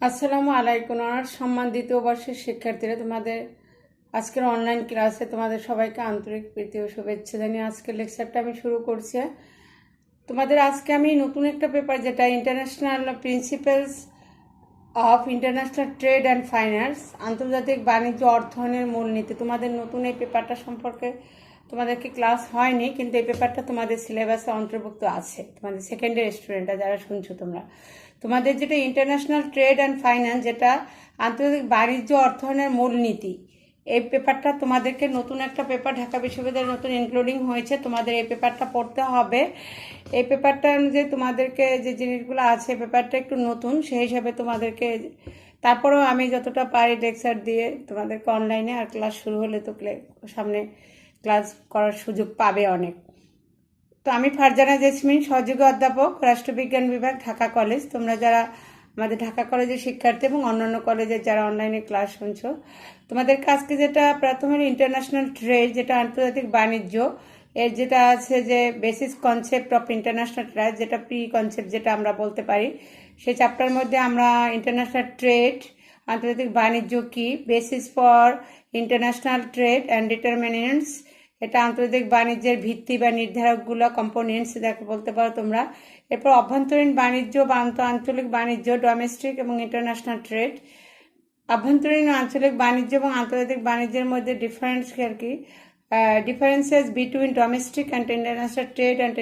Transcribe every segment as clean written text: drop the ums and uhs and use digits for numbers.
আসসালামু আলাইকুম। আমার সম্মান দ্বিতীয় বর্ষের শিক্ষার্থীরা, তোমাদের আজকের অনলাইন ক্লাসে তোমাদের সবাইকে আন্তরিক প্রীতি ও শুভেচ্ছা জানিয়ে আজকের লেকচারটা আমি শুরু করছি। তোমাদের আজকে আমি নতুন একটা পেপার, যেটা international principles of international trade and finance, আন্তর্জাতিক বাণিজ্য অর্থায়নের মূলনীতি, তোমাদের নতুন এই পেপারটা সম্পর্কে তোমাদেরকে ক্লাস হয়নি, কিন্তু এই পেপারটা তোমাদের সিলেবাসে অন্তর্ভুক্ত আছে। তোমাদের সেকেন্ড ইয়ার স্টুডেন্টরা যারা শুনছো তোমরা, তোমাদের যেটা ইন্টারন্যাশনাল ট্রেড অ্যান্ড ফাইন্যান্স, যেটা আন্তর্জাতিক বাণিজ্য অর্থায়নের মূলনীতি, এই পেপারটা তোমাদেরকে নতুন একটা পেপার ঢাকা বিশ্ববিদ্যালয়ের নতুন ইনক্লুডিং হয়েছে, তোমাদের এই পেপারটা পড়তে হবে। এই পেপারটা অনুযায়ী তোমাদেরকে যে জিনিসগুলো আছে, পেপারটা একটু নতুন, সেই হিসাবে তোমাদেরকে, তারপরেও আমি যতটা পারি লেকচার দিয়ে তোমাদেরকে অনলাইনে, আর ক্লাস শুরু হলে তো সামনে ক্লাস করার সুযোগ পাবে অনেক। তো আমি ফারজানা জেসমিন, সহযোগী অধ্যাপক, রাষ্ট্রবিজ্ঞান বিভাগ, ঢাকা কলেজ। তোমরা যারা আমাদের ঢাকা কলেজের শিক্ষার্থী এবং অন্যান্য কলেজের যারা অনলাইনে ক্লাস শুনছো, তোমাদের আজকে যেটা প্রথমে ইন্টারন্যাশনাল ট্রেড, যেটা আন্তর্জাতিক বাণিজ্য, এর যেটা আছে যে basis concept of international trade, যেটা প্রি কনসেপ্ট যেটা আমরা বলতে পারি, সেই চ্যাপ্টার মধ্যে আমরা ইন্টারন্যাশনাল ট্রেড, আন্তর্জাতিক বাণিজ্য কি, basis for international trade and determinants, এটা আন্তর্জাতিক বাণিজ্যের ভিত্তি বা নির্ধারকগুলো, কম্পোনেন্টস যাকে বলতে পারো তোমরা। এরপর অভ্যন্তরীণ বাণিজ্য বা আঞ্চলিক বাণিজ্য, ডোমেস্টিক এবং ইন্টারন্যাশনাল ট্রেড। আভ্যন্তরীণ আঞ্চলিক বাণিজ্য এবং আন্তর্জাতিক বাণিজ্যের মধ্যে ডিফারেন্স আর কি, differences between domestic and international trade and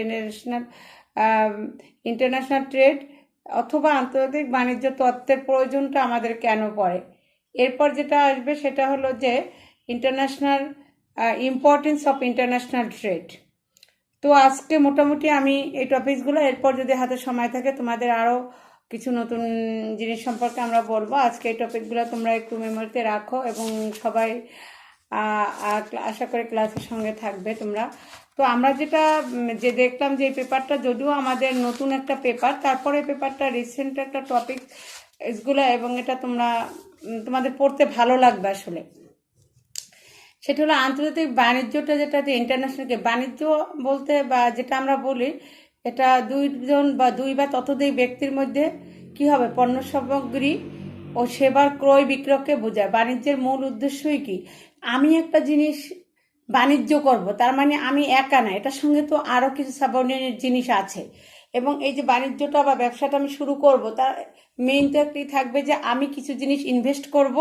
international trade, অথবা আন্তর্জাতিক বাণিজ্য তত্ত্বের প্রয়োজনটা আমাদের কেন পড়ে। এরপর যেটা আসবে সেটা হলো যে international importance of international trade. তো আজকে মোটামুটি আমি এই টপিকসগুলো, এরপর যদি হাতে সময় থাকে তোমাদের আরও কিছু নতুন জিনিস সম্পর্কে আমরা বলবো। আজকে এই টপিকগুলো তোমরা একটু মেমোরিতে রাখো এবং সবাই আশা করি ক্লাসের সঙ্গে থাকবে তোমরা। তো আমরা যেটা দেখলাম যে এই পেপারটা যদিও আমাদের নতুন একটা পেপার, তারপরে পেপারটা রিসেন্ট একটা টপিক এগুলো, এবং এটা তোমাদের পড়তে ভালো লাগবে আসলে। সেটা হলো আন্তর্জাতিক বাণিজ্যটা, যেটা ইন্টারন্যাশনাল বাণিজ্য বলতে বা যেটা আমরা বলি, এটা দুইজন বা দুই বা ততোধিক ব্যক্তির মধ্যে কি হবে, পণ্য সামগ্রী ও সেবার ক্রয় বিক্রয়কে বোঝায়। বাণিজ্যের মূল উদ্দেশ্যই কি, আমি একটা জিনিস বাণিজ্য করব, তার মানে আমি একা না, এটার সঙ্গে তো আরও কিছু সাবঅর্ডিনেট জিনিস আছে। এবং এই যে বাণিজ্যটা বা ব্যবসাটা আমি শুরু করব, তার মেইন তো একটি থাকবে যে আমি কিছু জিনিস ইনভেস্ট করব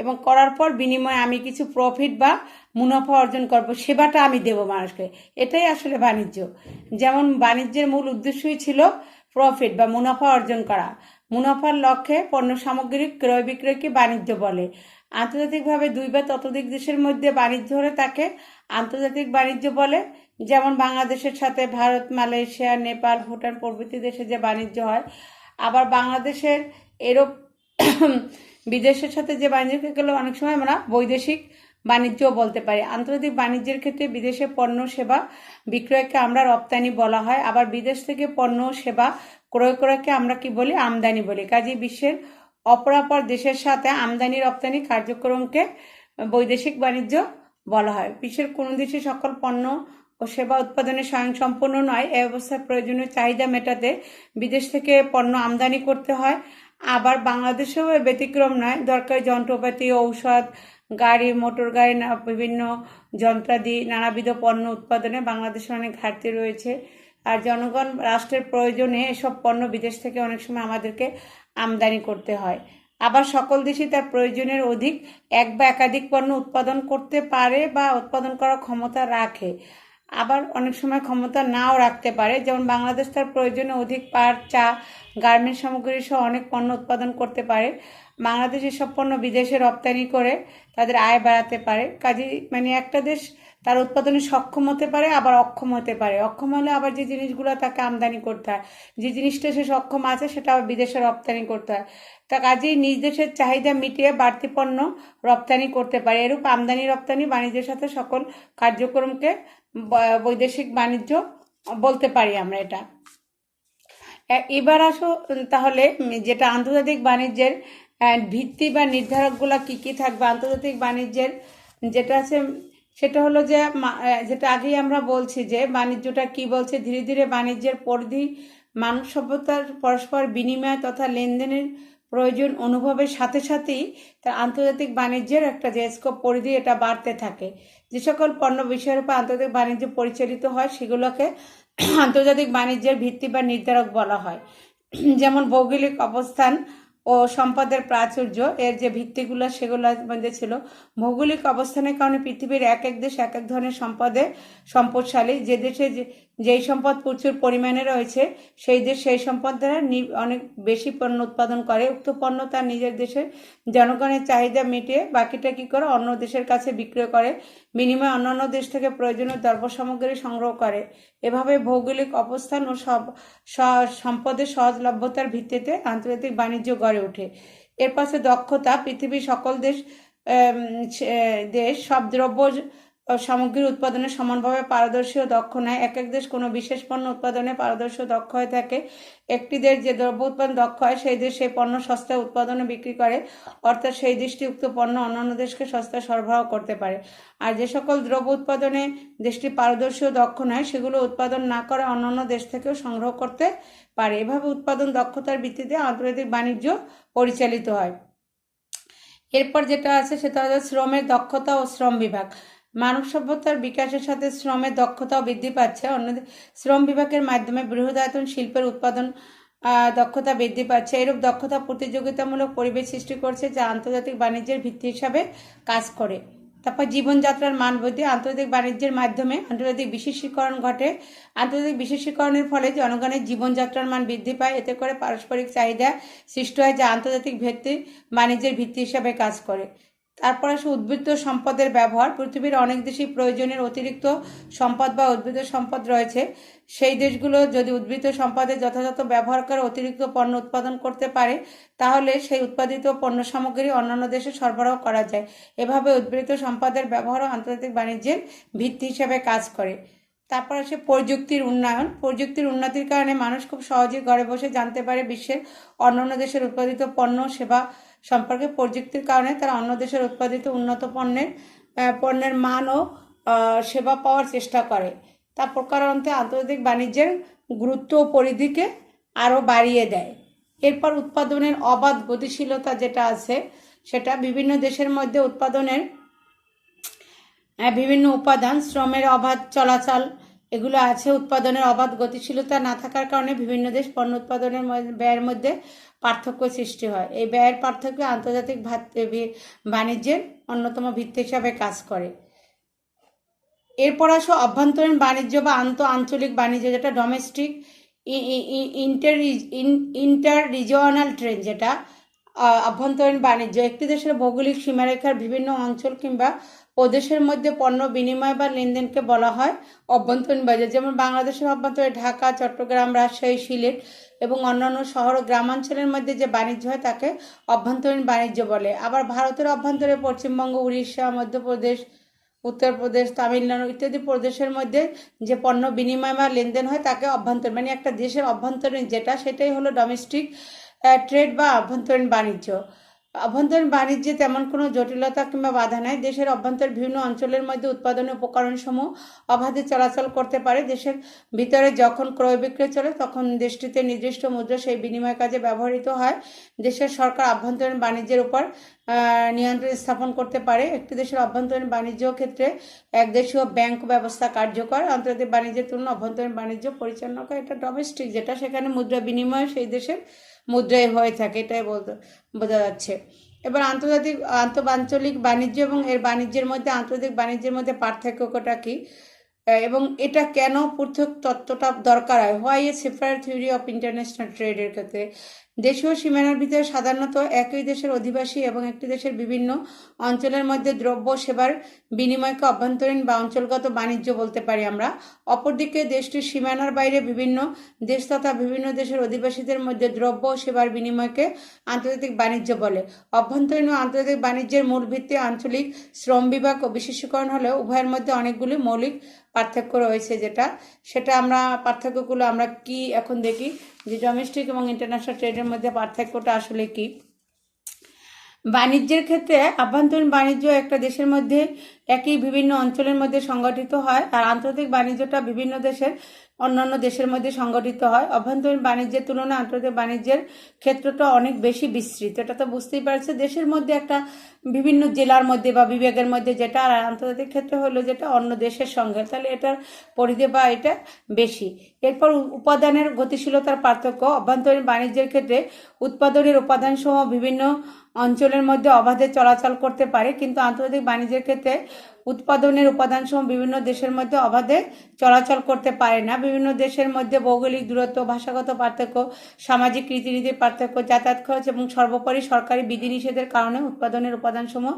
এবং করার পর বিনিময়ে আমি কিছু প্রফিট বা মুনাফা অর্জন করব, সেবাটা আমি দেব মানুষকে। এটাই আসলে বাণিজ্য। যেমন বাণিজ্যের মূল উদ্দেশ্যই ছিল প্রফিট বা মুনাফা অর্জন করা। মুনাফার লক্ষ্যে পণ্য সামগ্রী ক্রয় বিক্রয়কে বাণিজ্য বলে। আন্তর্জাতিকভাবে দুই বা ততোধিক দেশের মধ্যে বাণিজ্য হলে তাকে আন্তর্জাতিক বাণিজ্য বলে। যেমন বাংলাদেশের সাথে ভারত, মালয়েশিয়া, নেপাল, ভুটান প্রভৃতি দেশে যে বাণিজ্য হয়। আবার বাংলাদেশের এরও বিদেশের সাথে যে বাণিজ্য গেলে অনেক সময় আমরা বৈদেশিক বাণিজ্যও বলতে পারি। আন্তর্জাতিক বাণিজ্যের ক্ষেত্রে বিদেশে পণ্য সেবা বিক্রয়কে আমরা রপ্তানি বলা হয়, আবার বিদেশ থেকে পণ্য সেবা ক্রয় করাকে আমরা কি বলি, আমদানি বলি। কাজেই বিশ্বের অপরাপর দেশের সাথে আমদানি রপ্তানি কার্যক্রমকে বৈদেশিক বাণিজ্য বলা হয়। বিশ্বের কোনো দেশে সকল পণ্য ও সেবা উৎপাদনে স্বয়ংসম্পূর্ণ নয়, এই অবস্থায় প্রয়োজনীয় চাহিদা মেটাতে বিদেশ থেকে পণ্য আমদানি করতে হয়। আবার বাংলাদেশেও এর ব্যতিক্রম নয়। দরকারি যন্ত্রপাতি, ঔষধ, গাড়ি, মোটর গাড়ি, বিভিন্ন যন্ত্রাদি, নানাবিধ পণ্য উৎপাদনে বাংলাদেশের অনেক ঘাটতি রয়েছে। আর জনগণ রাষ্ট্রের প্রয়োজনে এসব পণ্য বিদেশ থেকে অনেক সময় আমাদেরকে আমদানি করতে হয়। আবার সকল দেশই তার প্রয়োজনের অধিক এক বা একাধিক পণ্য উৎপাদন করতে পারে বা উৎপাদন করার ক্ষমতা রাখে, আবার অনেক সময় ক্ষমতা নাও রাখতে পারে। যেমন বাংলাদেশ তার প্রয়োজনে অধিক পাট, চা, গার্মেন্টস সামগ্রী সহ অনেক পণ্য উৎপাদন করতে পারে। বাংলাদেশ এসব পণ্য বিদেশে রপ্তানি করে তাদের আয় বাড়াতে পারে। কাজে মানে একটা দেশ তার উৎপাদনে সক্ষম হতে পারে, আবার অক্ষম হতে পারে। অক্ষম হলে আবার যে জিনিসগুলো তাকে আমদানি করতে হয়, যে জিনিসটা সে সক্ষম আছে সেটা আবার বিদেশে রপ্তানি করতে হয়। তা কাজেই নিজ দেশের চাহিদা মিটিয়ে বাড়তি পণ্য রপ্তানি করতে পারে। এরূপ আমদানি রপ্তানি বাণিজ্যের সাথে সকল কার্যক্রমকে বৈদেশিক বাণিজ্য বলতে পারি আমরা এটা। এবার আসো তাহলে, যেটা আন্তর্জাতিক বাণিজ্যের ভিত্তি বা নির্ধারকগুলো কি কি থাকবে আন্তর্জাতিক বাণিজ্যের, যেটা আছে সেটা হলো যে যেটা আগেই আমরা বলছি যে বাণিজ্যটা কি বলছে, ধীরে ধীরে বাণিজ্যের পরিধি মানব সভ্যতার পরস্পর বিনিময় তথা লেনদেনের প্রয়োজন অনুভবের সাথে সাথেই তার আন্তর্জাতিক বাণিজ্যের একটা যে স্কোপ পরিধি এটা বাড়তে থাকে। যে সকল পণ্য বিষয়ের উপর আন্তর্জাতিক বাণিজ্য পরিচালিত হয় সেগুলোকে আন্তর্জাতিক বাণিজ্যের ভিত্তি বা নির্ধারক বলা হয়। যেমন ভৌগোলিক অবস্থান ও সম্পদের প্রাচুর্য, এর যে ভিত্তিগুলো সেগুলোর মধ্যে ছিল ভৌগোলিক অবস্থানের কারণে পৃথিবীর এক এক দেশ এক এক ধরনের সম্পদশালী। যে দেশে যেই সম্পদ প্রচুর পরিমাণে রয়েছে সেই দেশ সেই সম্পদ দ্বারা অনেক বেশি পণ্য উৎপাদন করে। উক্ত পণ্য তার নিজের দেশের জনগণের চাহিদা মিটিয়ে বাকিটা কি করে অন্য দেশের কাছে বিক্রয় করে, বিনিময়ে অন্যান্য দেশ থেকে প্রয়োজনীয় দ্রব্য সামগ্রী সংগ্রহ করে। এভাবে ভৌগোলিক অবস্থান ও সম্পদের সহজলভ্যতার ভিত্তিতে আন্তর্জাতিক বাণিজ্য গড়ে ওঠে। এর পাশে দক্ষতা, পৃথিবীর সকল দেশ সব দ্রব্য সামগ্রীর উৎপাদনে সমানভাবে পারদর্শী ও দক্ষ নয়। এক এক দেশ কোনো বিশেষ পণ্য উৎপাদনে পারদর্শী ও দক্ষ হয়ে থাকে। একটি দেশ যে দ্রব্য উৎপাদন দক্ষ হয় সেই দেশ সেই পণ্য সস্তায় উৎপাদনে বিক্রি করে, অর্থাৎ সেই দেশটি উক্ত পণ্য অন্যান্য দেশকে সস্তায় সরবরাহ করতে পারে। আর যে সকল দ্রব্য উৎপাদনে দেশটি পারদর্শী ও দক্ষ নয় সেগুলো উৎপাদন না করে অন্যান্য দেশ থেকেও সংগ্রহ করতে পারে। এভাবে উৎপাদন দক্ষতার ভিত্তিতে আন্তর্জাতিক বাণিজ্য পরিচালিত হয়। এরপর যেটা আছে সেটা হচ্ছে শ্রমের দক্ষতা ও শ্রম বিভাগ। মানব সভ্যতার বিকাশের সাথে শ্রমের দক্ষতাও বৃদ্ধি পাচ্ছে। অন্যদিকে শ্রম বিভাগের মাধ্যমে বৃহদায়তন শিল্পের উৎপাদন দক্ষতা বৃদ্ধি পাচ্ছে। এরূপ দক্ষতা প্রতিযোগিতামূলক পরিবেশ সৃষ্টি করছে যা আন্তর্জাতিক বাণিজ্যের ভিত্তি হিসাবে কাজ করে। তারপর জীবনযাত্রার মান বৃদ্ধি। আন্তর্জাতিক বাণিজ্যের মাধ্যমে আন্তর্জাতিক বিশেষীকরণ ঘটে। আন্তর্জাতিক বিশেষীকরণের ফলে জনগণের জীবনযাত্রার মান বৃদ্ধি পায়। এতে করে পারস্পরিক চাহিদা সৃষ্টি হয় যা আন্তর্জাতিক বাণিজ্যের ভিত্তি হিসাবে কাজ করে। তারপর আসে উদ্ভিদ সম্পদের ব্যবহার। পৃথিবীর অনেক দেশই প্রয়োজনের অতিরিক্ত সম্পদ বা উদ্ভিদ সম্পদ রয়েছে। সেই দেশগুলো যদি উদ্ভিদ সম্পদের যথাযথ ব্যবহার করে অতিরিক্ত পণ্য উৎপাদন করতে পারে তাহলে সেই উৎপাদিত পণ্য সামগ্রী অন্যান্য দেশে সরবরাহ করা যায়। এভাবে উদ্ভিদ সম্পদের ব্যবহারও আন্তর্জাতিক বাণিজ্যের ভিত্তি হিসেবে কাজ করে। তারপর আসে প্রযুক্তির উন্নয়ন। প্রযুক্তির উন্নতির কারণে মানুষ খুব সহজেই ঘরে বসে জানতে পারে বিশ্বের অন্যান্য দেশের উৎপাদিত পণ্য সেবা সম্পর্কে। প্রযুক্তির কারণে তারা অন্য দেশের উৎপাদিত উন্নত পণ্যের মান ও সেবা পাওয়ার চেষ্টা করে। তা প্রকারান্তে আন্তর্জাতিক বাণিজ্যের গুরুত্ব ও পরিধিকে আরও বাড়িয়ে দেয়। এরপর উৎপাদনের অবাধ গতিশীলতা যেটা আছে সেটা বিভিন্ন দেশের মধ্যে উৎপাদনের বিভিন্ন উপাদান, শ্রমের অবাধ চলাচল এগুলো আছে। উৎপাদনের অবাধ গতিশীলতা না থাকার কারণে বিভিন্ন দেশ পণ্য উৎপাদনের ব্যয়ের মধ্যে পার্থক্য সৃষ্টি হয়। এই ব্যয়ের পার্থক্য আন্তর্জাতিক বাণিজ্যের অন্যতম ভিত্তি হিসাবে কাজ করে। এরপর আসো অভ্যন্তরীণ বাণিজ্য বা আঞ্চলিক বাণিজ্য, যেটা ডোমেস্টিক ইন্টার রিজিওনাল ট্রেড, যেটা অভ্যন্তরীণ বাণিজ্য। একটি দেশের ভৌগোলিক সীমারেখার বিভিন্ন অঞ্চল কিংবা প্রদেশের মধ্যে পণ্য বিনিময় বা লেনদেনকে বলা হয় অভ্যন্তরীণ বাণিজ্য। যেমন বাংলাদেশের অভ্যন্তরে ঢাকা, চট্টগ্রাম, রাজশাহী, সিলেট এবং অন্যান্য শহর ও গ্রামাঞ্চলের মধ্যে যে বাণিজ্য হয় তাকে অভ্যন্তরীণ বাণিজ্য বলে। আবার ভারতের অভ্যন্তরে পশ্চিমবঙ্গ, উড়িষ্যা, মধ্যপ্রদেশ, উত্তরপ্রদেশ, তামিলনাড়ু ইত্যাদি প্রদেশের মধ্যে যে পণ্য বিনিময় বা লেনদেন হয় তাকে অভ্যন্তরীণ, মানে একটা দেশের অভ্যন্তরীণ যেটা সেটাই হলো ডোমেস্টিক ট্রেড বা অভ্যন্তরীণ বাণিজ্য। অভ্যন্তরীণ বাণিজ্যে তেমন কোনো জটিলতা কিংবা বাধা নাই। দেশের অভ্যন্তরে বিভিন্ন অঞ্চলের মধ্যে উৎপাদনের উপকরণসমূহ অবাধে চলাচল করতে পারে। দেশের ভিতরে যখন ক্রয় বিক্রয় চলে তখন দেশটিতে নির্দিষ্ট মুদ্রা সেই বিনিময় কাজে ব্যবহৃত হয়। দেশের সরকার অভ্যন্তরীণ বাণিজ্যের উপর নিয়ন্ত্রণ স্থাপন করতে পারে। একটি দেশের অভ্যন্তরীণ বাণিজ্য ক্ষেত্রে একদেশীয় ব্যাংক ব্যবস্থা কার্যকর। আন্তর্জাতিক বাণিজ্যের তুলনায় অভ্যন্তরীণ বাণিজ্য পরিচালনা করে এটা ডোমেস্টিক, যেটা সেখানে মুদ্রা বিনিময় সেই দেশের মুদ্রায় হয়ে থাকে, এটাই বোঝা যাচ্ছে। এবার আন্তঃআঞ্চলিক বাণিজ্য এবং এর বাণিজ্যের মধ্যে আন্তর্জাতিক বাণিজ্যের মধ্যে পার্থক্যটা কি এবং এটা কেন পৃথক তত্ত্বটা দরকার হয়। Why a separate theory of international ট্রেডের ক্ষেত্রে দেশীয় সীমানার ভিতরে সাধারণত একই দেশের অধিবাসী এবং একটি দেশের বিভিন্ন অঞ্চলের মধ্যে দ্রব্য সেবার বিনিময়কে অভ্যন্তরীণ বা অঞ্চলগত বাণিজ্য বলতে পারি আমরা। অপরদিকে দেশটির সীমানার বাইরে বিভিন্ন দেশ তথা বিভিন্ন দেশের অধিবাসীদের মধ্যে দ্রব্য সেবার বিনিময়কে আন্তর্জাতিক বাণিজ্য বলে। অভ্যন্তরীণ ও আন্তর্জাতিক বাণিজ্যের মূল ভিত্তি আঞ্চলিক শ্রম বিভাগ ও বিশেষীকরণ হলেও উভয়ের মধ্যে অনেকগুলি মৌলিক পার্থক্য রয়েছে। সেটা আমরা পার্থক্যগুলো আমরা কি এখন দেখি যে ডোমেস্টিক এবং ইন্টারন্যাশনাল ট্রেডের মধ্যে পার্থক্যটা আসলে কি। বাণিজ্যের ক্ষেত্রে আভ্যন্তরীণ বাণিজ্য একটা দেশের মধ্যে একই বিভিন্ন অঞ্চলের মধ্যে সংগঠিত হয়, আর আন্তর্জাতিক বাণিজ্যটা বিভিন্ন দেশের অন্যান্য দেশের মধ্যে সংগঠিত হয়। অভ্যন্তরীণ বাণিজ্যের তুলনায় আন্তর্জাতিক বাণিজ্যের ক্ষেত্রটা অনেক বেশি বিস্তৃত। এটা তো বুঝতেই পারছে, দেশের মধ্যে একটা বিভিন্ন জেলার মধ্যে বা বিভাগের মধ্যে যেটা, আর আন্তর্জাতিক ক্ষেত্রে হলো যেটা অন্য দেশের সঙ্গে, তাহলে এটার পরিধি বা এটা বেশি। এরপর উপাদানের গতিশীলতার পার্থক্য। অভ্যন্তরীণ বাণিজ্যের ক্ষেত্রে উৎপাদনের উপাদানসমূহ বিভিন্ন অঞ্চলের মধ্যে অবাধে চলাচল করতে পারে, কিন্তু আন্তর্জাতিক বাণিজ্যের ক্ষেত্রে উৎপাদনের উপাদানসমূহ বিভিন্ন দেশের মধ্যে অবাধে চলাচল করতে পারে না। বিভিন্ন দেশের মধ্যে ভৌগোলিক দূরত্ব, ভাষাগত পার্থক্য, সামাজিক রীতিনীতির পার্থক্য, যাতায়াত খরচ এবং সর্বোপরি সরকারি বিধিনিষেধের কারণে উৎপাদনের উপাদানসমূহ,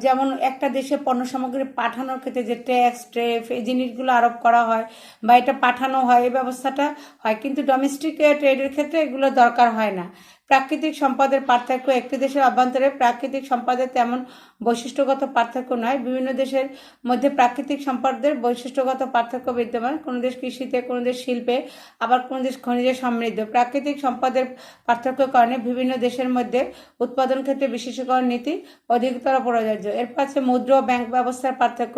যেমন একটা দেশে পণ্য সামগ্রী পাঠানোর ক্ষেত্রে যে ট্যাক্স, ট্রেফ, এই জিনিসগুলো আরোপ করা হয় বা এটা পাঠানো হয়, এই ব্যবস্থাটা হয়, কিন্তু ডোমেস্টিক ট্রেডের ক্ষেত্রে এগুলো দরকার হয় না। প্রাকৃতিক সম্পদের পার্থক্য। একটি দেশের অভ্যন্তরে প্রাকৃতিক সম্পদের তেমন বৈশিষ্ট্যগত পার্থক্য নয়। বিভিন্ন দেশের মধ্যে প্রাকৃতিক সম্পদের বৈশিষ্ট্যগত পার্থক্য বিদ্যমান। কোনো দেশ কৃষিতে, কোনো দেশ শিল্পে, আবার কোনো দেশ খনিজে সমৃদ্ধ। প্রাকৃতিক সম্পদের পার্থক্যের কারণে বিভিন্ন দেশের মধ্যে উৎপাদন ক্ষেত্রে বিশেষীকরণ নীতি অধিকতর প্রযোজ্য। এরপর আছে মুদ্রা ও ব্যাংক ব্যবস্থার পার্থক্য।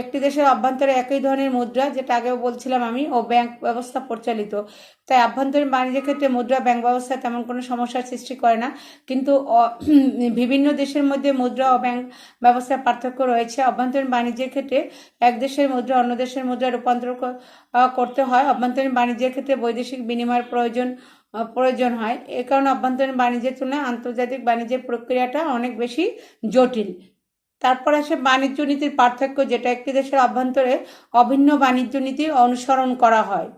একটি দেশের অভ্যন্তরে একই ধরনের মুদ্রা, যেটা আগেও বলছিলাম আমি, ও ব্যাংক ব্যবস্থা প্রচলিত, তাই আভ্যন্তরীণ বাণিজ্যের ক্ষেত্রে মুদ্রা ব্যাংক ব্যবস্থা তেমন কোনো সমস্যার সৃষ্টি করে না। কিন্তু বিভিন্ন দেশের মধ্যে মুদ্রা ও ব্যাংক ব্যবস্থার পার্থক্য রয়েছে। অভ্যন্তরীণ বাণিজ্যের ক্ষেত্রে এক দেশের মুদ্রা অন্য দেশের মুদ্রায় রূপান্তর করতে হয়। অভ্যন্তরীণ বাণিজ্যের ক্ষেত্রে বৈদেশিক বিনিময়ের প্রয়োজন হয়। এ কারণে অভ্যন্তরীণ বাণিজ্যের তুলনায় আন্তর্জাতিক বাণিজ্যের প্রক্রিয়াটা অনেক বেশি জটিল। তারপর আসে বাণিজ্য নীতির পার্থক্য, যেটা একটি দেশের অভ্যন্তরে অভিন্ন বাণিজ্য নীতি অনুসরণ করা হয়।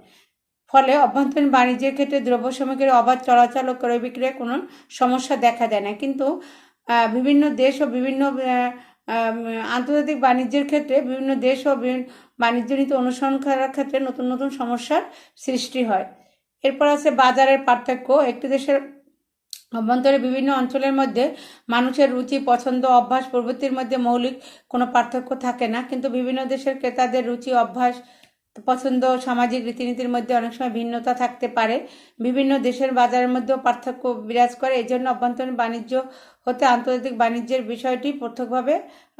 ফলে অভ্যন্তরীণ বাণিজ্যের ক্ষেত্রে দ্রব্য সামগ্রীর অবাধ চলাচল ও ক্রয় বিক্রয়ে কোনো সমস্যা দেখা দেয় না, কিন্তু বিভিন্ন দেশ ও বিভিন্ন আন্তর্জাতিক বাণিজ্যের ক্ষেত্রে বিভিন্ন দেশ ও বাণিজ্য নীতি অনুসরণ করার ক্ষেত্রে নতুন নতুন সমস্যার সৃষ্টি হয়। এরপর আছে বাজারের পার্থক্য। একটি দেশের অভ্যন্তরে বিভিন্ন অঞ্চলের মধ্যে মানুষের রুচি, পছন্দ, অভ্যাস প্রভৃতির মধ্যে মৌলিক কোনো পার্থক্য থাকে না, কিন্তু বিভিন্ন দেশের ক্রেতাদের রুচি, অভ্যাস, পছন্দ, সামাজিক রীতিনীতির মধ্যে অনেক সময় ভিন্নতা থাকতে পারে। বিভিন্ন দেশের বাজারের মধ্যেও পার্থক্য বিরাজ করে। এই জন্য অভ্যন্তরীণ বাণিজ্য হতে আন্তর্জাতিক বাণিজ্যের বিষয়টি পৃথকভাবে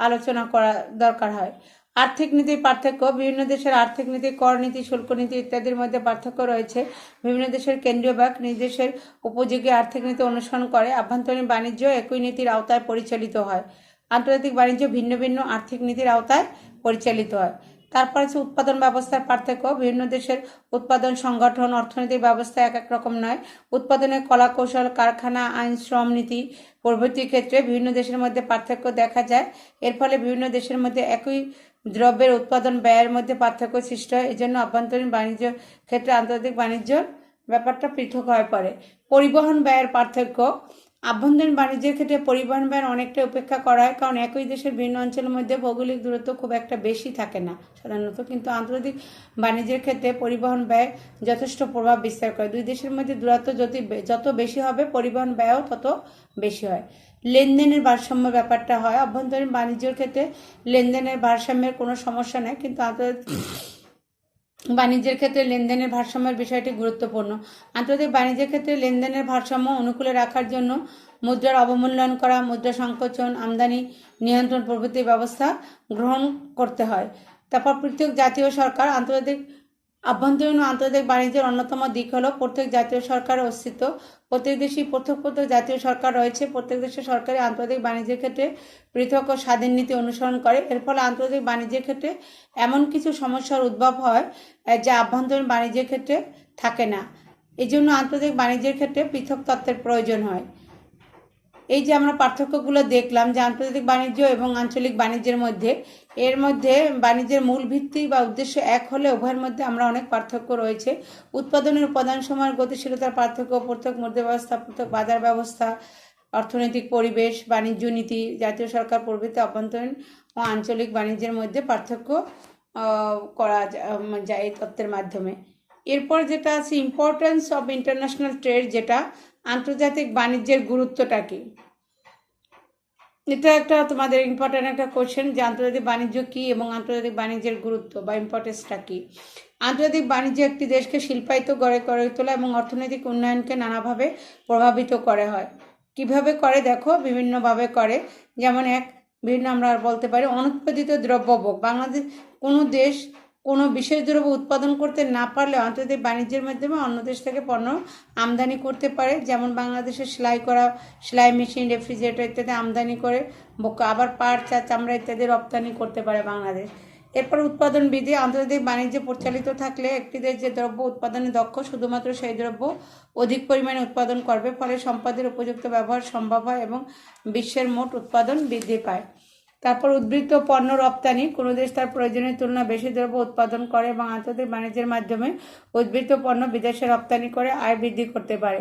আলোচনা করা দরকার হয়। আর্থিক নীতির পার্থক্য। বিভিন্ন দেশের আর্থিক নীতি, কর নীতি, শুল্ক নীতি ইত্যাদির মধ্যে পার্থক্য রয়েছে। বিভিন্ন দেশের কেন্দ্রীয় ব্যাংক নিজ দেশের উপযোগী আর্থিক নীতি অনুসরণ করে। আভ্যন্তরীণ বাণিজ্য একই নীতির আওতায় পরিচালিত হয়। আন্তর্জাতিক বাণিজ্য ভিন্ন ভিন্ন আর্থিক নীতির আওতায় পরিচালিত হয়। তারপর আছে উৎপাদন ব্যবস্থার পার্থক্য। বিভিন্ন দেশের উৎপাদন সংগঠন, অর্থনৈতিক ব্যবস্থা এক এক রকম নয়। উৎপাদনের কলা কৌশল, কারখানা, আইন, শ্রম নীতি প্রভৃতির ক্ষেত্রে বিভিন্ন দেশের মধ্যে পার্থক্য দেখা যায়। এর ফলে বিভিন্ন দেশের মধ্যে একই দ্রব্যের উৎপাদন ব্যয়ের মধ্যে পার্থক্য সৃষ্টি হয়। এই জন্য অভ্যন্তরীণ বাণিজ্য ক্ষেত্রে আন্তর্জাতিক বাণিজ্যর ব্যাপারটা পৃথক হয়ে পড়ে। পরিবহন ব্যয়ের পার্থক্য। আভ্যন্তরীণ বাণিজ্যের ক্ষেত্রে পরিবহন ব্যয় অনেকটা উপেক্ষা করা হয়, কারণ একই দেশের ভিন্ন অঞ্চলের মধ্যে ভৌগোলিক দূরত্ব খুব একটা বেশি থাকে না সাধারণত, কিন্তু আন্তর্জাতিক বাণিজ্যের ক্ষেত্রে পরিবহন ব্যয় যথেষ্ট প্রভাব বিস্তার করে। দুই দেশের মধ্যে দূরত্ব যত বেশি হবে, পরিবহন ব্যয়ও তত বেশি হয়। লেনদেনের ভারসাম্য ব্যাপারটা হয়। অভ্যন্তরীণ বাণিজ্যের ক্ষেত্রে লেনদেনের ভারসাম্যের কোনো সমস্যা নেই, কিন্তু আন্তর্জাতিক বাণিজ্যের ক্ষেত্রে লেনদেনের ভারসাম্যের বিষয়টি গুরুত্বপূর্ণ। আন্তর্জাতিক বাণিজ্যের ক্ষেত্রে লেনদেনের ভারসাম্য অনুকূলে রাখার জন্য মুদ্রার অবমূল্যায়ন করা, মুদ্রা সংকোচন, আমদানি নিয়ন্ত্রণ প্রভৃতি ব্যবস্থা গ্রহণ করতে হয়। তারপর প্রত্যেক জাতীয় সরকার। আভ্যন্তরীণ ও আন্তর্জাতিক বাণিজ্যের অন্যতম দিক হলো প্রত্যেক জাতীয় সরকারের অস্তিত্ব। প্রত্যেক দেশই পৃথক পৃথক জাতীয় সরকার রয়েছে। প্রত্যেক দেশের সরকারই আন্তর্জাতিক বাণিজ্যের ক্ষেত্রে পৃথক ও স্বাধীন নীতি অনুসরণ করে। এর ফলে আন্তর্জাতিক বাণিজ্যের ক্ষেত্রে এমন কিছু সমস্যার উদ্ভব হয় যা আভ্যন্তরীণ বাণিজ্যের ক্ষেত্রে থাকে না। এই জন্য আন্তর্জাতিক বাণিজ্যের ক্ষেত্রে পৃথক তত্ত্বের প্রয়োজন হয়। এই যে আমরা পার্থক্যগুলো দেখলাম যে আন্তর্জাতিক বাণিজ্য এবং আঞ্চলিক বাণিজ্যের মধ্যে, এর মধ্যে বাণিজ্যের মূল ভিত্তি বা উদ্দেশ্য এক হলে উভয়ের মধ্যে আমরা অনেক পার্থক্য রয়েছে। উৎপাদনের উপাদান সময়ের গতিশীলতার পার্থক্য, পৃথক মুদ্রা ব্যবস্থা, পৃথক বাজার ব্যবস্থা, অর্থনৈতিক পরিবেশ, বাণিজ্য নীতি, জাতীয় সরকার প্রভৃতি অভ্যন্তরীণ ও আঞ্চলিক বাণিজ্যের মধ্যে পার্থক্য করা যায় এই তত্ত্বের মাধ্যমে। এরপর যেটা আছে ইম্পর্টেন্স অফ ইন্টারন্যাশনাল ট্রেড, যেটা আন্তর্জাতিক বাণিজ্যের গুরুত্বটা কি। এটা একটা তোমাদের ইম্পর্টেন্ট একটা কোশ্চেন যে আন্তর্জাতিক বাণিজ্য কি এবং আন্তর্জাতিক বাণিজ্যের গুরুত্ব বা ইম্পর্টেন্সটা কি। আন্তর্জাতিক বাণিজ্য একটি দেশকে শিল্পায়িত গড়ে তোলা এবং অর্থনৈতিক উন্নয়নকে নানাভাবে প্রভাবিত করে হয়। কিভাবে করে দেখো, বিভিন্নভাবে করে। যেমন বিভিন্ন আমরা বলতে পারি অনুৎপাদিত দ্রব্যভোগ। বাংলাদেশ কোনো দেশ কোনো বিশেষ দ্রব্য উৎপাদন করতে না পারলে আন্তর্জাতিক বাণিজ্যের মাধ্যমে অন্য দেশ থেকে পণ্য আমদানি করতে পারে, যেমন বাংলাদেশে সেলাই মেশিন, রেফ্রিজারেটর ইত্যাদি আমদানি করে আবার পাট, চা, চামড়া ইত্যাদি রপ্তানি করতে পারে বাংলাদেশ। এরপর উৎপাদন বিধি। আন্তর্জাতিক বাণিজ্য পরিচালিত থাকলে একটি দেশ যে দ্রব্য উৎপাদনে দক্ষ শুধুমাত্র সেই দ্রব্য অধিক পরিমাণে উৎপাদন করবে, ফলে সম্পদের উপযুক্ত ব্যবহার সম্ভব হয় এবং বিশ্বের মোট উৎপাদন বৃদ্ধি পায়। তারপর উদ্বৃত্ত পণ্য রপ্তানি। কোনো দেশ তার প্রয়োজনের তুলনায় বেশি দ্রব্য উৎপাদন করে এবং আন্তর্জাতিক বাণিজ্যের মাধ্যমে উদ্বৃত্ত পণ্য বিদেশে রপ্তানি করে আয় বৃদ্ধি করতে পারে।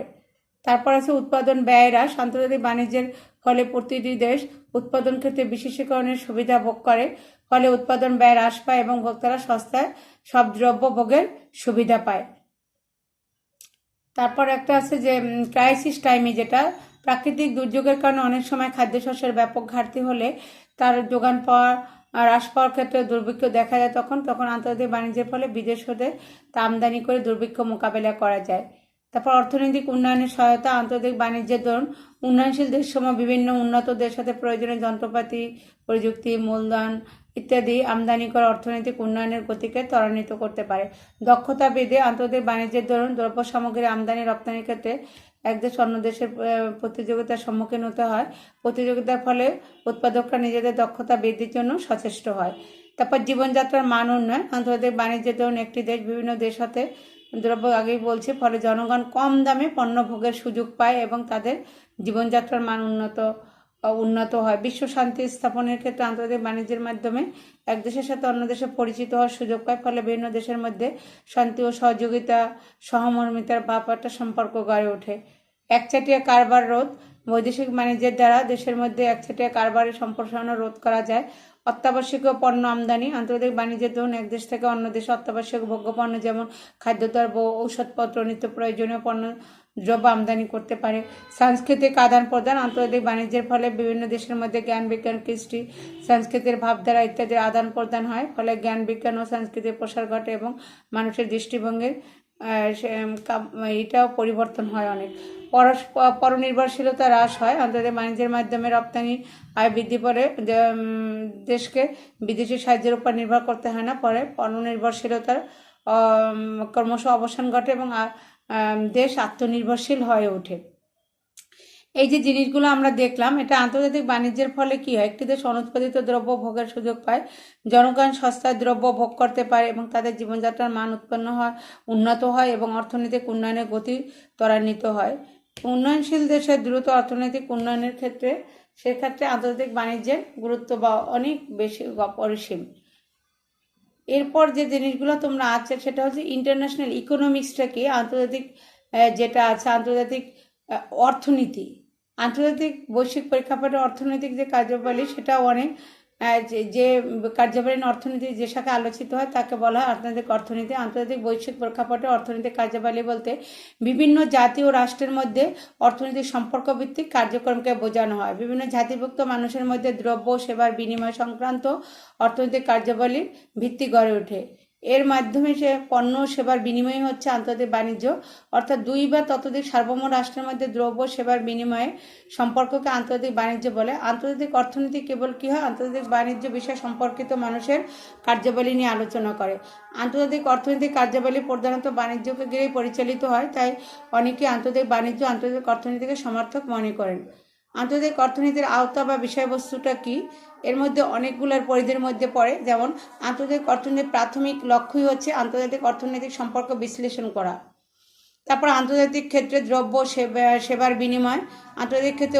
তারপর আছে উৎপাদন ব্যয় হ্রাস। আন্তর্জাতিক বাণিজ্যের ফলে প্রতিটি দেশ উৎপাদন ক্ষেত্রে বিশেষীকরণের সুবিধা ভোগ করে, ফলে উৎপাদন ব্যয় হ্রাস পায় এবং ভোক্তারা সস্তায় সব দ্রব্য ভোগের সুবিধা পায়। তারপর একটা আছে যে ক্রাইসিস টাইমে, যেটা প্রাকৃতিক দুর্যোগের কারণে অনেক সময় খাদ্যশস্যের ব্যাপক ঘাটতি হলে তার যোগান পাওয়া হ্রাস পাওয়ার ক্ষেত্রে দুর্ভিক্ষ দেখা যায়। তখন আন্তর্জাতিক বাণিজ্যের ফলে বিদেশ হতে তা আমদানি করে দুর্ভিক্ষ মোকাবেলা করা যায়। তারপর অর্থনৈতিক উন্নয়নের সহায়তা। আন্তর্জাতিক বাণিজ্যের দরুন উন্নয়নশীল দেশসমূহ বিভিন্ন উন্নত দেশের সাথে প্রয়োজনীয় যন্ত্রপাতি, প্রযুক্তি, মূলধন ইত্যাদি আমদানি করে অর্থনৈতিক উন্নয়নের গতিকে ত্বরান্বিত করতে পারে। দক্ষতা বৃদ্ধি। আন্তর্জাতিক বাণিজ্যের দরুন দ্রব্য সামগ্রী আমদানি রপ্তানির ক্ষেত্রে এক দেশ অন্য দেশের প্রতিযোগিতার সম্মুখীন হতে হয়। প্রতিযোগিতার ফলে উৎপাদকরা নিজেদের দক্ষতা বৃদ্ধির জন্য সচেষ্ট হয়। তারপর জীবনযাত্রার মান উন্নয়ন। আন্তর্জাতিক বাণিজ্যের দরুন একটি দেশ বিভিন্ন দেশ হতে দ্রব্য, আগেই বলছি, ফলে জনগণ কম দামে পণ্য ভোগের সুযোগ পায় এবং তাদের জীবনযাত্রার মান উন্নত হয়। বিশ্ব শান্তি স্থাপনের ক্ষেত্রে আন্তর্জাতিক বাণিজ্যের মাধ্যমে এক দেশের সাথে অন্য দেশে পরিচিত হওয়ার সুযোগ পায়, ফলে বিভিন্ন দেশের মধ্যে শান্তি ও সহযোগিতা, সহমর্মিতার ব্যাপারটা সম্পর্ক গড়ে ওঠে। একচেটিয়া কারবার রোধ। বৈদেশিক বাণিজ্যের দ্বারা দেশের মধ্যে একচেটিয়া কারবারের সম্প্রসারণ রোধ করা যায়। অত্যাবশ্যকীয় পণ্য আমদানি। আন্তর্জাতিক বাণিজ্যের দরুন এক দেশ থেকে অন্য দেশে অত্যাবশ্যক ভোগ্য পণ্য যেমন খাদ্যদ্রব্য, ঔষধপত্র, নিত্য প্রয়োজনীয় পণ্য দ্রব্য আমদানি করতে পারে। সাংস্কৃতিক আদান প্রদান। আন্তর্জাতিক বাণিজ্যের ফলে বিভিন্ন দেশের মধ্যে জ্ঞান, বিজ্ঞান, কৃষ্টি, সংস্কৃতির ভাবধারা ইত্যাদির আদান প্রদান হয়, ফলে জ্ঞান, বিজ্ঞান ও সংস্কৃতির প্রসার ঘটে এবং মানুষের দৃষ্টিভঙ্গির এটাও পরিবর্তন হয় অনেক। পরনির্ভরশীলতা হ্রাস হয়। আন্তর্জাতিক বাণিজ্যের মাধ্যমে রপ্তানি আয় বৃদ্ধি করে দেশকে বিদেশি সাহায্যের উপর নির্ভর করতে হয় না, পরে পরনির্ভরশীলতার ক্রমশ অবসান ঘটে এবং দেশ আত্মনির্ভরশীল হয়ে ওঠে। এই যে জিনিসগুলো আমরা দেখলাম, এটা আন্তর্জাতিক বাণিজ্যের ফলে কি হয়, একটি দেশ অনুৎপাদিত দ্রব্য ভোগের সুযোগ পায়, জনগণ সস্তায় দ্রব্য ভোগ করতে পারে এবং তাদের জীবনযাত্রার মান উন্নত হয় এবং অর্থনৈতিক উন্নয়নের গতি ত্বরান্বিত হয়। উন্নয়নশীল দেশের দ্রুত অর্থনৈতিক উন্নয়নের ক্ষেত্রে সেক্ষেত্রে আন্তর্জাতিক বাণিজ্যের গুরুত্ব বা অনেক বেশি অপরিসীম। এরপর যে জিনিসগুলো তোমরা আছে সেটা হচ্ছে ইন্টারন্যাশনাল ইকোনমিক্সটা কি, আন্তর্জাতিক যেটা আছে আন্তর্জাতিক অর্থনীতি, আন্তর্জাতিক বৈশ্বিক প্রেক্ষাপটে অর্থনৈতিক যে কার্যাবলী সেটাও অনেক যে কার্যাবলী অর্থনীতি যে শাখা আলোচিত হয় তাকে বলা হয় আন্তর্জাতিক অর্থনীতি। আন্তর্জাতিক বৈশ্বিক প্রেক্ষাপটে অর্থনৈতিক কার্যাবলী বলতে বিভিন্ন জাতি ও রাষ্ট্রের মধ্যে অর্থনৈতিক সম্পর্ক ভিত্তিক কার্যক্রমকে বোঝানো হয়। বিভিন্ন জাতিভুক্ত মানুষের মধ্যে দ্রব্য সেবার বিনিময় সংক্রান্ত অর্থনৈতিক কার্যাবলীর ভিত্তি গড়ে ওঠে। এর মাধ্যমে সে পণ্য সেবার বিনিময় হচ্ছে আন্তর্জাতিক বাণিজ্য, অর্থাৎ দুই বা ততোধিক সার্বভৌম রাষ্ট্রের মধ্যে দ্রব্য সেবার বিনিময়ে সম্পর্ককে আন্তর্জাতিক বাণিজ্য বলে। আন্তর্জাতিক অর্থনীতি কেবল কি হয়, আন্তর্জাতিক বাণিজ্য বিষয় সম্পর্কিত মানুষের কার্যাবলী নিয়ে আলোচনা করে। আন্তর্জাতিক অর্থনৈতিক কার্যাবলী প্রধানত বাণিজ্যকে ঘিরেই পরিচালিত হয়, তাই অনেকে আন্তর্জাতিক বাণিজ্য আন্তর্জাতিক অর্থনীতিকে সমর্থক মনে করেন। আন্তর্জাতিক অর্থনীতির আওতা বা বিষয়বস্তুটা কি, এর মধ্যে অনেকগুলোর পরিধির মধ্যে পড়ে, যেমন আন্তর্জাতিক অর্থনীতির প্রাথমিক লক্ষ্যই হচ্ছে আন্তর্জাতিক অর্থনৈতিক সম্পর্ক বিশ্লেষণ করা। তারপর আন্তর্জাতিক ক্ষেত্রে দ্রব্য সেবার বিনিময়, আন্তর্জাতিক ক্ষেত্রে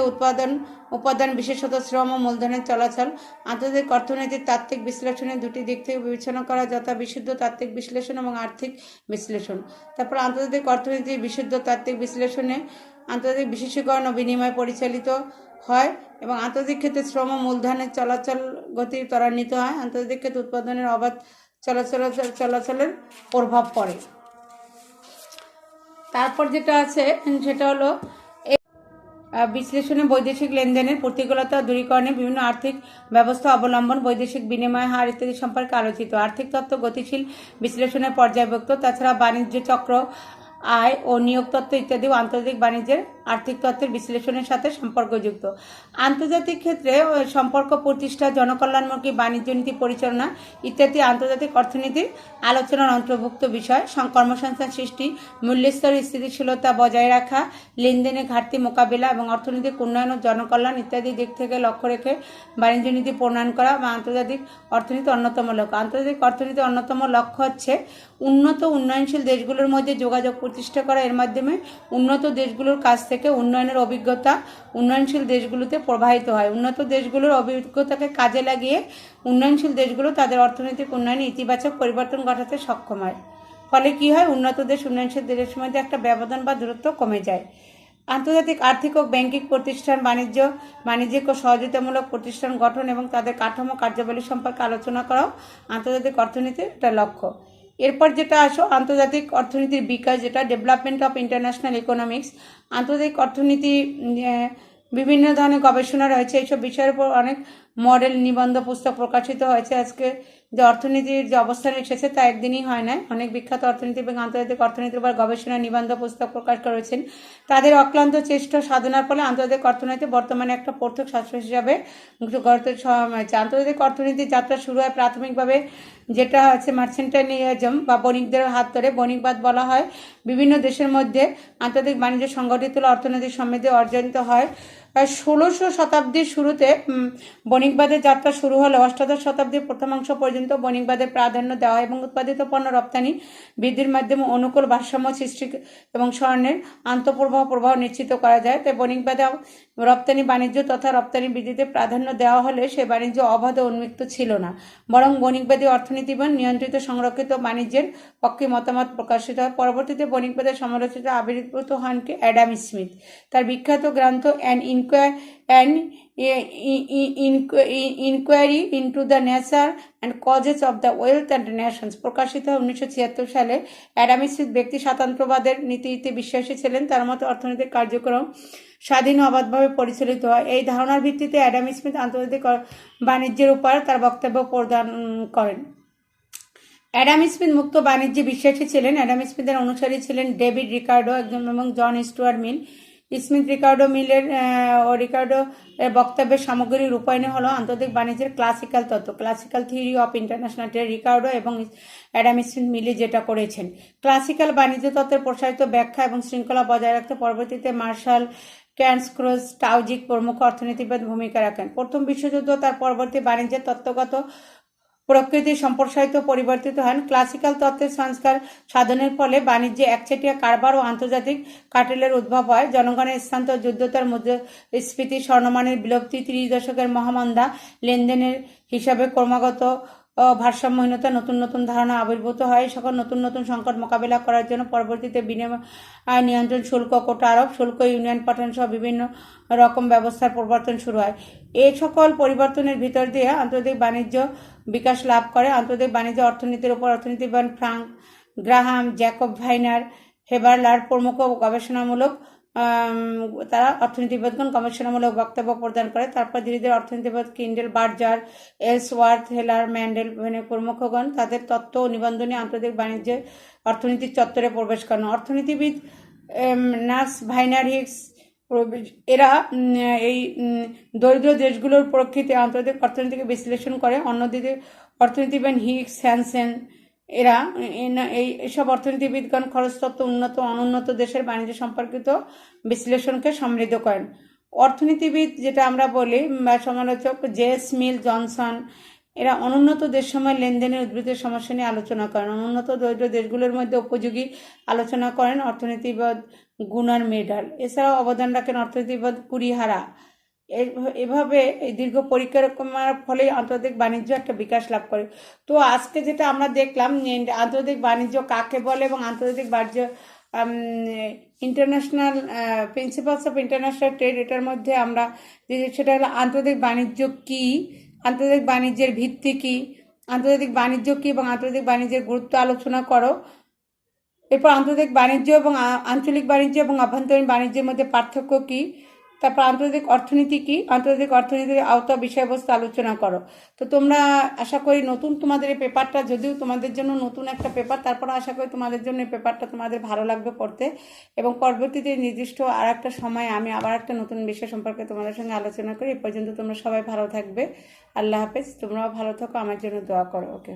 উপাদান বিশেষত শ্রম ও মূলধনের চলাচল। আন্তর্জাতিক অর্থনীতির তাত্ত্বিক বিশ্লেষণের দুটি দিক থেকে বিবেচনা করা, যথা বিশুদ্ধ তাত্ত্বিক বিশ্লেষণ এবং আর্থিক বিশ্লেষণ। তারপর আন্তর্জাতিক অর্থনীতির বিশুদ্ধ তাত্ত্বিক বিশ্লেষণে আন্তর্জাতিক বিশেষীকরণ ও বিনিময় পরিচালিত হয় এবং আন্তর্জাতিক ক্ষেত্রে শ্রম ও মূলধনের চলাচল গতি ত্বরান্বিত হয়। আন্তর্জাতিক ক্ষেত্রে উৎপাদনের অবাধ চলাচলের প্রভাব পড়ে। তারপর যেটা আছে সেটা হলো বিশ্লেষণে বৈদেশিক লেনদেনের প্রতিকূলতা দূরীকরণে বিভিন্ন আর্থিক ব্যবস্থা অবলম্বন, বৈদেশিক বিনিময় হার ইত্যাদি সম্পর্কে আলোচিত। আর্থিক তত্ত্ব গতিশীল বিশ্লেষণের পর্যায়ভুক্ত। তাছাড়া বাণিজ্য চক্র, আয় ও নিয়োগ তত্ত্ব ইত্যাদিও আন্তর্জাতিক বাণিজ্যের আর্থিক তত্ত্বের বিশ্লেষণের সাথে সম্পর্কযুক্ত। আন্তর্জাতিক ক্ষেত্রে সম্পর্ক প্রতিষ্ঠা, জনকল্যাণমুখী বাণিজ্য নীতি পরিচালনা ইত্যাদি আন্তর্জাতিক অর্থনীতির আলোচনার অন্তর্ভুক্ত বিষয়। কর্মসংস্থান সৃষ্টি, মূল্যস্তরের স্থিতিশীলতা বজায় রাখা, লেনদেনের ঘাটতি মোকাবিলা এবং অর্থনৈতিক উন্নয়ন ও জনকল্যাণ ইত্যাদি দিক থেকে লক্ষ্য রেখে বাণিজ্য নীতি প্রণয়ন করা বা আন্তর্জাতিক অর্থনীতির অন্যতম লক্ষ্য। আন্তর্জাতিক অর্থনীতির অন্যতম লক্ষ্য হচ্ছে উন্নত উন্নয়নশীল দেশগুলোর মধ্যে যোগাযোগ প্রতিষ্ঠা করা। এর মাধ্যমে উন্নত দেশগুলোর কাছ থেকে উন্নয়নের অভিজ্ঞতা উন্নয়নশীল দেশগুলোতে প্রবাহিত হয়। উন্নত দেশগুলোর অভিজ্ঞতাকে কাজে লাগিয়ে উন্নয়নশীল দেশগুলো তাদের অর্থনৈতিক উন্নয়নে ইতিবাচক পরিবর্তন ঘটাতে সক্ষম হয়। ফলে কি হয়, উন্নত দেশ উন্নয়নশীল দেশের মধ্যে একটা ব্যবধান বা দূরত্ব কমে যায়। আন্তর্জাতিক আর্থিক ও ব্যাংকিং প্রতিষ্ঠান, বাণিজ্যিক ও সহযোগিতামূলক প্রতিষ্ঠান গঠন এবং তাদের কাঠামো কার্যাবলী সম্পর্কে আলোচনা করাও আন্তর্জাতিক অর্থনীতির একটা লক্ষ্য। এরপর যেটা আসো আন্তর্জাতিক অর্থনীতির বিকাশ, যেটা ডেভেলপমেন্ট অফ ইন্টারন্যাশনাল ইকোনমিক্স। আন্তর্জাতিক অর্থনীতি বিভিন্ন ধরনের গবেষণা রয়েছে, এইসব বিষয়ের উপর অনেক মডেল নিবন্ধ পুস্তক প্রকাশিত হয়েছে। আজকে যে অর্থনীতির যে অবস্থানে এসেছে তা একদিনই হয় না, অনেক বিখ্যাত অর্থনীতি এবং আন্তর্জাতিক অর্থনীতির উপর গবেষণা নিবন্ধ পুস্তক প্রকাশ করেছেন। তাদের অক্লান্ত চেষ্টা সাধনার ফলে আন্তর্জাতিক অর্থনীতি বর্তমানে একটা পৃথক শাস্ত্র হিসাবে গড়তে সক্ষম হয়েছে। আন্তর্জাতিক অর্থনীতির যাত্রা শুরু হয় প্রাথমিকভাবে যেটা হচ্ছে মার্চেন্টাইলিজম বা বণিকদের হাত ধরে, বণিকবাদ বলা হয়। বিভিন্ন দেশের মধ্যে আন্তর্জাতিক বাণিজ্য সংগঠিত হলে অর্থনৈতিক সমৃদ্ধি অর্জিত হয়। 16শো শতাব্দীর শুরুতে বণিকবাদের যাত্রা শুরু হলে অষ্টাদশ শতাব্দীর প্রথমাংশ পর্যন্ত বণিকবাদের প্রাধান্য দেওয়া এবং উৎপাদিত পণ্য রপ্তানি বৃদ্ধির মাধ্যমে অনুকূল ভারসাম্য সৃষ্টি এবং স্বর্ণের প্রবাহ নিশ্চিত করা যায়। তাই বণিকবাদে রপ্তানি বাণিজ্য তথা রপ্তানি বৃদ্ধিতে প্রাধান্য দেওয়া হলে সে বাণিজ্য অবাধ ও উন্মুক্ত ছিল না, বরং বণিকবাদী অর্থনীতিবান নিয়ন্ত্রিত সংরক্ষিত বাণিজ্যের পক্ষে মতামত প্রকাশিত হয়। পরবর্তীতে বণিকবাদের সমালোচিত আবির্ভূত হন অ্যাডাম স্মিথ। তার বিখ্যাত গ্রন্থ inquiry into the nature and causes of the wealth and nations প্রকাশিত হয় 1976 সালে। অ্যাডাম স্মিথ ব্যক্তি স্বাতন্ত্র্যবাদের নীতিতে বিশ্বাসী ছিলেন। তার মতো অর্থনৈতিক কার্যক্রম স্বাধীন ও অবাধভাবে পরিচালিত হয়। এই ধারণার ভিত্তিতে অ্যাডাম স্মিথ আন্তর্জাতিক বাণিজ্যের উপর তার বক্তব্য প্রদান করেন। অ্যাডাম স্মিথ মুক্ত বাণিজ্যে বিশ্বাসী ছিলেন। অ্যাডাম স্মিথের অনুসারী ছিলেন ডেভিড রিকার্ডো এবং জন স্টুয়ার্ট মিল। স্মিথ রিকার্ডো এর বক্তব্যের সামগ্রিক রূপায়ণ হলো আন্তর্জাতিক বাণিজ্যের ক্লাসিক্যাল তত্ত্ব, classical theory of international trade. Ricardo এবং অ্যাডাম স্মিথ মিলে যেটা করেছেন, ক্লাসিক্যাল বাণিজ্য তত্ত্বের প্রসারিত ব্যাখ্যা এবং শৃঙ্খলা বজায় রাখতে পরবর্তীতে মার্শাল, ক্যান্সক্রোজ, টাউজিক প্রমুখ অর্থনীতিবিদ ভূমিকা রাখেন। প্রথম বিশ্বযুদ্ধ তার পরবর্তী বাণিজ্যের তত্ত্বগত প্রকৃতি সম্প্রসারিত পরিবর্তিত হন। ক্লাসিক্যাল তত্ত্বের সংস্কার সাধনের ফলে বাণিজ্যে একচেটিয়া কারবার ও আন্তর্জাতিক কার্টেলের উদ্ভব হয়। জনগণের স্থানান্তর, যুদ্ধতার মুদ্রাস্ফীতি, স্বর্ণমানের বিলুপ্তি, 30 দশকের মহামন্দা, লেনদেনের হিসাবে ক্রমাগত ভারসাম্যহীনতা, নতুন নতুন ধারণা আবির্ভূত হয়। সকল নতুন নতুন সংকট মোকাবিলা করার জন্য পরবর্তীতে বিনিময় নিয়ন্ত্রণ শুল্ক, কোটা আরোপ, শুল্ক ইউনিয়ন পাঠান সহ বিভিন্ন রকম ব্যবস্থার প্রবর্তন শুরু হয়। এই সকল পরিবর্তনের ভিতর দিয়ে আন্তর্জাতিক বাণিজ্য বিকাশ লাভ করে। আন্তর্জাতিক বাণিজ্য অর্থনীতির উপর অর্থনীতিবিদ ফ্রাঙ্ক গ্রাহাম, জ্যাকব ভাইনার, হেবারলার প্রমুখ গবেষণামূলক তারা অর্থনীতিবিদগণ গবেষণামূলক বক্তব্য প্রদান করে। তারপর ধীরে ধীরে অর্থনীতিবিদ কিন্ডেল, বার্জার, এলসওয়ার্থ, হেলার, ম্যান্ডেল প্রমুখগণ তাদের তত্ত্ব ও নিবন্ধনে আন্তর্জাতিক বাণিজ্যের অর্থনীতির চত্বরে প্রবেশ করেন। অর্থনীতিবিদ নাক্স, ভাইনার, হিক্স এরা এই দরিদ্র দেশগুলোর প্রকৃতি আন্তর্জাতিক অর্থনীতিকে বিশ্লেষণ করে। অন্যদিকে অর্থনীতিবিদ হিক্স, হ্যানসেন এরা এইসব অর্থনীতিবিদগণ খরচতত্ত্ব উন্নত অনুন্নত দেশের বাণিজ্য সম্পর্কিত বিশ্লেষণকে সমৃদ্ধ করেন। অর্থনীতিবিদ যেটা আমরা বলি বা সমালোচক জেস মিল, জনসন এরা অনুন্নত দেশ সময় লেনদেনের উদ্ভিদের সমস্যা নিয়ে আলোচনা করেন। অনুন্নত দরিদ্র দেশগুলোর মধ্যে উপযোগী আলোচনা করেন অর্থনীতিবিদ গুনার মেডাল। এছাড়াও অবদান রাখেন অর্থনীতিবিদ কুরিহারা। এভাবে এই দীর্ঘ পরিক্রমার ফলে আন্তর্জাতিক বাণিজ্য একটা বিকাশ লাভ করে। তো আজকে যেটা আমরা দেখলাম আন্তর্জাতিক বাণিজ্য কাকে বলে এবং আন্তর্জাতিক বাণিজ্য international principles of international trade, এটার মধ্যে আমরা সেটা হলো আন্তর্জাতিক বাণিজ্য কী, আন্তর্জাতিক বাণিজ্যের ভিত্তি কী, আন্তর্জাতিক বাণিজ্য কী এবং আন্তর্জাতিক বাণিজ্যের গুরুত্ব আলোচনা করো। এরপর আন্তর্জাতিক বাণিজ্য এবং আঞ্চলিক বাণিজ্য এবং আভ্যন্তরীণ বাণিজ্যের মধ্যে পার্থক্য কী তারপর আন্তর্জাতিক অর্থনীতি কি, আন্তর্জাতিক অর্থনীতির আওতা বিষয়বস্তু আলোচনা করো। তো তোমরা আশা করি নতুন তোমাদের এই পেপারটা, যদিও তোমাদের জন্য নতুন একটা পেপার, তারপরে আশা করি তোমাদের জন্য এই পেপারটা তোমাদের ভালো লাগবে পড়তে, এবং পরবর্তীতে নির্দিষ্ট আর একটা সময় আমি আবার একটা নতুন বিষয় সম্পর্কে তোমাদের সঙ্গে আলোচনা করি। এ পর্যন্ত তোমরা সবাই ভালো থাকবে। আল্লাহ হাফেজ। তোমরাও ভালো থাকো, আমার জন্য দোয়া করো। ওকে।